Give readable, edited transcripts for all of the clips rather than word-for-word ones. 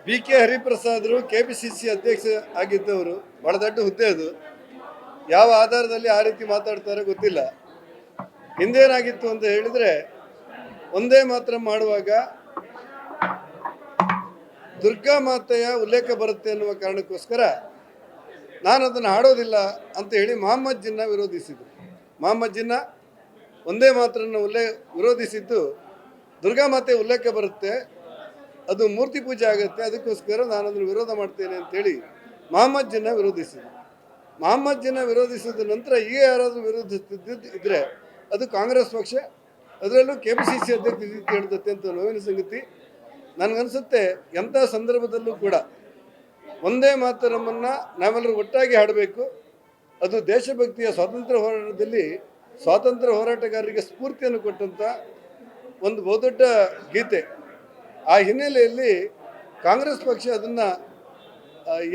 BK ಹರಿಪ್ರಸಾದರು KPCC ಅಧ್ಯಕ್ಷ ಆಗಿದ್ದವರು, ಬಹಳ ದೊಡ್ಡ ಹುದ್ದೆ ಅದು. ಯಾವ ಆಧಾರದಲ್ಲಿ ಆ ರೀತಿ ಮಾತಾಡ್ತಾರೆ ಗೊತ್ತಿಲ್ಲ. ಹಿಂದೇನಾಗಿತ್ತು ಅಂತ ಹೇಳಿದ್ರೆ, ಒಂದೇ ಮಾತ್ರ ಮಾಡುವಾಗ ದುರ್ಗಾ ಮಾತೆಯ ಉಲ್ಲೇಖ ಬರುತ್ತೆ ಅನ್ನುವ ಕಾರಣಕ್ಕೋಸ್ಕರ ನಾನು ಅದನ್ನು ಹಾಡೋದಿಲ್ಲ ಅಂತ ಹೇಳಿ ಮೊಹಮ್ಮದ್ ಜಿನ್ನ ವಿರೋಧಿಸಿದ್ದು. ಮೊಹಮ್ಮದ್ ಜಿನ್ನ ಒಂದೇ ಮಾತ್ರನ್ನು ವಿರೋಧಿಸಿದ್ದು, ದುರ್ಗಾ ಮಾತೆ ಉಲ್ಲೇಖ ಬರುತ್ತೆ, ಅದು ಮೂರ್ತಿ ಪೂಜೆ ಆಗುತ್ತೆ, ಅದಕ್ಕೋಸ್ಕರ ನಾನು ಅದನ್ನು ವಿರೋಧ ಮಾಡ್ತೇನೆ ಅಂತೇಳಿ ಮೊಹಮ್ಮದ್ ಜಿನ್ನ ವಿರೋಧಿಸಿದ್ದು. ಮೊಹಮ್ಮದ್ ಜಿನ್ನ ವಿರೋಧಿಸಿದ ನಂತರ ಈಗ ಯಾರಾದರೂ ವಿರೋಧಿಸುತ್ತಿದ್ದರೆ ಅದು ಕಾಂಗ್ರೆಸ್ ಪಕ್ಷ, ಅದರಲ್ಲೂ KPCC ಅಧ್ಯಕ್ಷ ರೀತಿ ಹೇಳ್ತತೆ ಅಂತ ನೋವಿನ ಸಂಗತಿ. ನನಗನ್ಸುತ್ತೆ ಎಂಥ ಸಂದರ್ಭದಲ್ಲೂ ಕೂಡ ಒಂದೇ ಮಾತರಮ್ಮನ್ನು ನಾವೆಲ್ಲರೂ ಒಟ್ಟಾಗಿ ಹಾಡಬೇಕು. ಅದು ದೇಶಭಕ್ತಿಯ ಸ್ವಾತಂತ್ರ್ಯ ಹೋರಾಟದಲ್ಲಿ ಸ್ವಾತಂತ್ರ್ಯ ಹೋರಾಟಗಾರರಿಗೆ ಸ್ಫೂರ್ತಿಯನ್ನು ಕೊಟ್ಟಂಥ ಒಂದು ಬಹುದೊಡ್ಡ ಗೀತೆ. ಆ ಹಿನ್ನೆಲೆಯಲ್ಲಿ ಕಾಂಗ್ರೆಸ್ ಪಕ್ಷ ಅದನ್ನು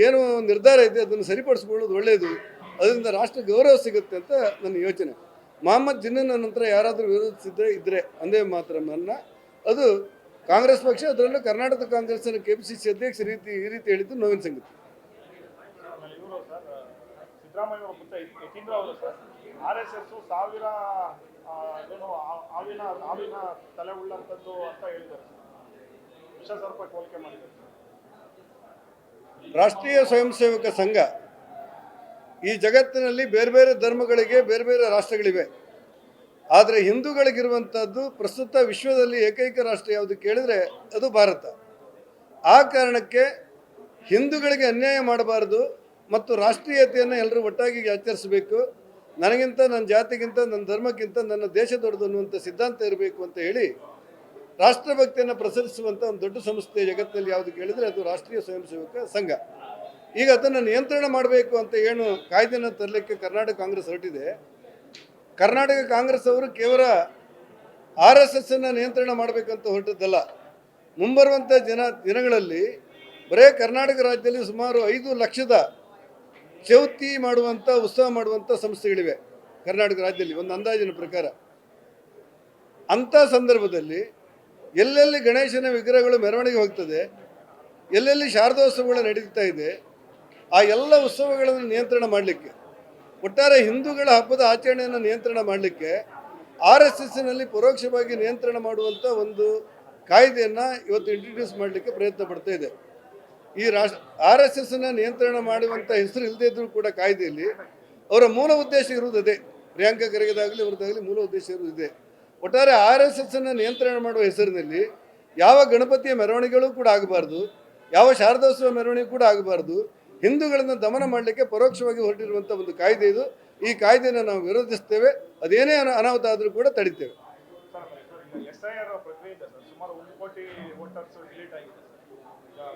ಏನು ನಿರ್ಧಾರ ಇದೆ ಅದನ್ನು ಸರಿಪಡಿಸ್ಕೊಳ್ಳೋದು ಒಳ್ಳೆಯದು, ಅದರಿಂದ ರಾಷ್ಟ್ರ ಗೌರವ ಸಿಗುತ್ತೆ ಅಂತ ನನ್ನ ಯೋಚನೆ. ಮೊಹಮ್ಮದ್ ಜಿನ್ನನ ನಂತರ ಯಾರಾದರೂ ವಿರೋಧಿಸಿದ್ರೆ ಇದ್ದರೆ ಒಂದೇ ಮಾತರಮ್ಮನ್ನು, ಅದು ಕಾಂಗ್ರೆಸ್ ಪಕ್ಷ, ಅದರಲ್ಲೂ ಕರ್ನಾಟಕ ಕಾಂಗ್ರೆಸ್ನ KPCC ಅಧ್ಯಕ್ಷ ಈ ರೀತಿ ಹೇಳಿದ್ದು ನೋವಿನ ಸಂಗತಿ. ಸಿದ್ದರಾಮಯ್ಯ ಅವರು ಪುತ್ರ ಯತೀಂದ್ರ ಅವರು ಸರ್, RSS ಸಾವಿರ ಹಾವಿನ ತಲೆ ಉಳ್ಳಂಥದ್ದು ಅಂತ ಹೇಳಿದ್ದಾರೆ. ವಿಷ ಸರ್ಪ ಹೋಲಿಕೆ ಮಾಡಿದ್ದಾರೆ. ರಾಷ್ಟ್ರೀಯ ಸ್ವಯಂ ಸೇವಕ ಸಂಘ ಈ ಜಗತ್ತಿನಲ್ಲಿ ಬೇರೆ ಬೇರೆ ಧರ್ಮಗಳಿಗೆ ಬೇರೆ ಬೇರೆ ರಾಷ್ಟ್ರಗಳಿವೆ. ಆದರೆ ಹಿಂದೂಗಳಿಗಿರುವಂಥದ್ದು ಪ್ರಸ್ತುತ ವಿಶ್ವದಲ್ಲಿ ಏಕೈಕ ರಾಷ್ಟ್ರ ಯಾವುದು ಕೇಳಿದರೆ ಅದು ಭಾರತ. ಆ ಕಾರಣಕ್ಕೆ ಹಿಂದೂಗಳಿಗೆ ಅನ್ಯಾಯ ಮಾಡಬಾರ್ದು ಮತ್ತು ರಾಷ್ಟ್ರೀಯತೆಯನ್ನು ಎಲ್ಲರೂ ಒಟ್ಟಾಗಿ ಆಚರಿಸಬೇಕು. ನನಗಿಂತ, ನನ್ನ ಜಾತಿಗಿಂತ, ನನ್ನ ಧರ್ಮಕ್ಕಿಂತ ನನ್ನ ದೇಶ ದೊಡ್ಡದು ಅನ್ನುವಂಥ ಸಿದ್ಧಾಂತ ಇರಬೇಕು ಅಂತ ಹೇಳಿ ರಾಷ್ಟ್ರಭಕ್ತಿಯನ್ನು ಪ್ರಸರಿಸುವಂಥ ಒಂದು ದೊಡ್ಡ ಸಂಸ್ಥೆ ಜಗತ್ತಿನಲ್ಲಿ ಯಾವುದು ಕೇಳಿದರೆ ಅದು ರಾಷ್ಟ್ರೀಯ ಸ್ವಯಂ ಸೇವಕ ಸಂಘ. ಈಗ ಅದನ್ನು ನಿಯಂತ್ರಣ ಮಾಡಬೇಕು ಅಂತ ಏನು ಕಾಯ್ದೆಯನ್ನು ತರಲಿಕ್ಕೆ ಕರ್ನಾಟಕ ಕಾಂಗ್ರೆಸ್ ಹೊರಟಿದೆ. ಕರ್ನಾಟಕ ಕಾಂಗ್ರೆಸ್ ಅವರು ಕೇವಲ RSSನ್ನು ನಿಯಂತ್ರಣ ಮಾಡಬೇಕಂತ ಹೊರಟದ್ದಲ್ಲ. ಮುಂಬರುವಂಥ ದಿನಗಳಲ್ಲಿ ಬರೇ ಕರ್ನಾಟಕ ರಾಜ್ಯದಲ್ಲಿ ಸುಮಾರು 5 ಲಕ್ಷದ ಚೌತಿ ಮಾಡುವಂಥ, ಉತ್ಸವ ಮಾಡುವಂಥ ಸಂಸ್ಥೆಗಳಿವೆ ಕರ್ನಾಟಕ ರಾಜ್ಯದಲ್ಲಿ ಒಂದು ಅಂದಾಜಿನ ಪ್ರಕಾರ. ಅಂಥ ಸಂದರ್ಭದಲ್ಲಿ ಎಲ್ಲೆಲ್ಲಿ ಗಣೇಶನ ವಿಗ್ರಹಗಳು ಮೆರವಣಿಗೆ ಹೋಗ್ತದೆ, ಎಲ್ಲೆಲ್ಲಿ ಶಾರದೋತ್ಸವಗಳು ನಡೀತಾ ಇದೆ, ಆ ಎಲ್ಲ ಉತ್ಸವಗಳನ್ನು ನಿಯಂತ್ರಣ ಮಾಡಲಿಕ್ಕೆ, ಒಟ್ಟಾರೆ ಹಿಂದೂಗಳ ಹಬ್ಬದ ಆಚರಣೆಯನ್ನು ನಿಯಂತ್ರಣ ಮಾಡಲಿಕ್ಕೆ RSSನಲ್ಲಿ ಪರೋಕ್ಷವಾಗಿ ನಿಯಂತ್ರಣ ಮಾಡುವಂಥ ಒಂದು ಕಾಯ್ದೆಯನ್ನು ಇವತ್ತು ಇಂಟ್ರಡ್ಯೂಸ್ ಮಾಡಲಿಕ್ಕೆ ಪ್ರಯತ್ನ ಪಡ್ತಾ ಇದೆ. ಈ RSSನ ನಿಯಂತ್ರಣ ಮಾಡುವಂಥ ಹೆಸರು ಇಲ್ಲದೇ ಇದ್ದರೂ ಕೂಡ ಕಾಯ್ದೆಯಲ್ಲಿ ಅವರ ಮೂಲ ಉದ್ದೇಶ ಇರುವುದೇ. ಪ್ರಿಯಾಂಕಾ ಖರ್ಗೆದಾಗಲಿ ಅವ್ರದ್ದಾಗಲಿ ಮೂಲ ಉದ್ದೇಶ ಇರುವುದಿದೆ. ಒಟ್ಟಾರೆ RSSನ್ನು ನಿಯಂತ್ರಣ ಮಾಡುವ ಹೆಸರಿನಲ್ಲಿ ಯಾವ ಗಣಪತಿಯ ಮೆರವಣಿಗೆಗಳು ಕೂಡ ಆಗಬಾರ್ದು, ಯಾವ ಶಾರದೋತ್ಸವ ಮೆರವಣಿಗೆ ಕೂಡ ಆಗಬಾರ್ದು. ಹಿಂದೂಗಳನ್ನು ದಮನ ಮಾಡಲಿಕ್ಕೆ ಪರೋಕ್ಷವಾಗಿ ಹೊರಟಿರುವಂಥ ಒಂದು ಕಾಯ್ದೆ ಇದು. ಈ ಕಾಯ್ದೆಯನ್ನು ನಾವು ವಿರೋಧಿಸ್ತೇವೆ. ಅದೇನೇ ಅನಾಹುತ ಆದರೂ ಕೂಡ ತಡಿತೇವೆ. SIR ಪ್ರಕ್ರಿಯೆಯಿಂದ ಸುಮಾರು 1 ಕೋಟಿ ವೋಟರ್ಸ್ ಡಿಲೀಟ್ ಆಗಿದೆ.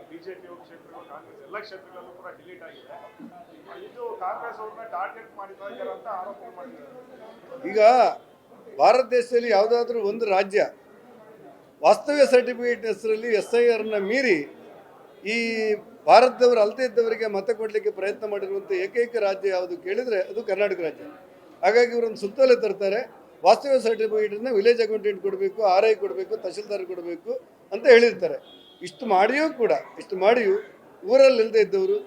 ಬಿಜೆಪಿ ಕ್ಷೇತ್ರಗಳು, ಕಾಂಗ್ರೆಸ್ ಎಲ್ಲ ಕ್ಷೇತ್ರಗಳಲ್ಲೂ ಕೂಡ ಡಿಲೀಟ್ ಆಗಿದೆ. ಇದು ಕಾಂಗ್ರೆಸ್ ಅವ್ರನ್ನ ಟಾರ್ಗೆಟ್ ಮಾಡಿದ್ದಾರೆ ಅಂತ ಆರೋಪ ಮಾಡಿದ್ದಾರೆ. ಈಗ ಭಾರತ ದೇಶದಲ್ಲಿ ಯಾವುದಾದ್ರೂ ಒಂದು ರಾಜ್ಯ ವಾಸ್ತವ್ಯ ಸರ್ಟಿಫಿಕೇಟ್ ಹೆಸರಲ್ಲಿ SIRನ ಮೀರಿ ಈ ಭಾರತದವರು ಅಲ್ಲದೇ ಇದ್ದವರಿಗೆ ಮತ ಕೊಡಲಿಕ್ಕೆ ಪ್ರಯತ್ನ ಮಾಡಿರುವಂಥ ಏಕೈಕ ರಾಜ್ಯ ಯಾವುದು ಕೇಳಿದರೆ ಅದು ಕರ್ನಾಟಕ ರಾಜ್ಯ. ಹಾಗಾಗಿ ಇವರೊಂದು ಸುತ್ತೋಲೆ ತರ್ತಾರೆ, ವಾಸ್ತವ್ಯ ಸರ್ಟಿಫಿಕೇಟನ್ನು ವಿಲೇಜ್ ಅಕೌಂಟೆಂಟ್ ಕೊಡಬೇಕು, RI ಕೊಡಬೇಕು, ತಹಶೀಲ್ದಾರ್ ಕೊಡಬೇಕು ಅಂತ ಹೇಳಿರ್ತಾರೆ. ಇಷ್ಟು ಮಾಡಿಯೂ ಊರಲ್ಲಿ ಇಲ್ಲದೆ ಇದ್ದವರು,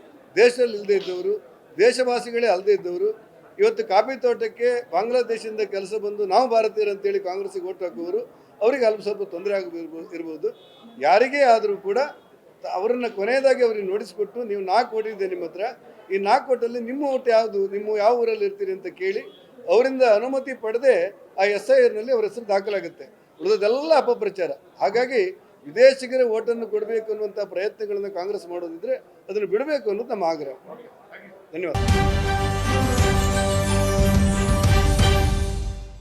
ದೇಶದಲ್ಲಿ ಇಲ್ಲದೆ ಇದ್ದವರು, ದೇಶವಾಸಿಗಳೇ ಅಲ್ಲದೆ ಇದ್ದವರು ಇವತ್ತು ಕಾಫಿ ತೋಟಕ್ಕೆ ಬಾಂಗ್ಲಾದೇಶದಿಂದ ಕೆಲಸ ಬಂದು ನಾವು ಭಾರತೀಯರು ಅಂತೇಳಿ ಕಾಂಗ್ರೆಸ್ಸಿಗೆ ಓಟ್ ಹಾಕುವವರು, ಅವರಿಗೆ ಸ್ವಲ್ಪ ತೊಂದರೆ ಇರ್ಬೋದು. ಯಾರಿಗೇ ಆದರೂ ಕೂಡ ಅವರನ್ನು ಕೊನೆಯದಾಗಿ ಅವ್ರಿಗೆ ನೋಟಿಸ್ಕೊಟ್ಟು, ನೀವು 4 ಓಟ್ ಇದೆ ನಿಮ್ಮ ಹತ್ರ, ಈ 4 ಓಟಲ್ಲಿ ನಿಮ್ಮ ಓಟ್ ಯಾವುದು, ನಿಮ್ಮ ಯಾವ ಊರಲ್ಲಿ ಇರ್ತೀರಿ ಅಂತ ಕೇಳಿ ಅವರಿಂದ ಅನುಮತಿ ಪಡೆದೇ ಆ SIRನಲ್ಲಿ ಅವರ ಹೆಸರು ದಾಖಲಾಗುತ್ತೆ. ಉಳಿದದೆಲ್ಲ ಅಪಪ್ರಚಾರ. ಹಾಗಾಗಿ ವಿದೇಶಿಗರ ಓಟನ್ನು ಕೊಡಬೇಕು ಅನ್ನುವಂಥ ಪ್ರಯತ್ನಗಳನ್ನು ಕಾಂಗ್ರೆಸ್ ಮಾಡೋದಿದ್ರೆ ಅದನ್ನು ಬಿಡಬೇಕು ಅನ್ನೋದು ನಮ್ಮ ಆಗ್ರಹ. ಧನ್ಯವಾದ.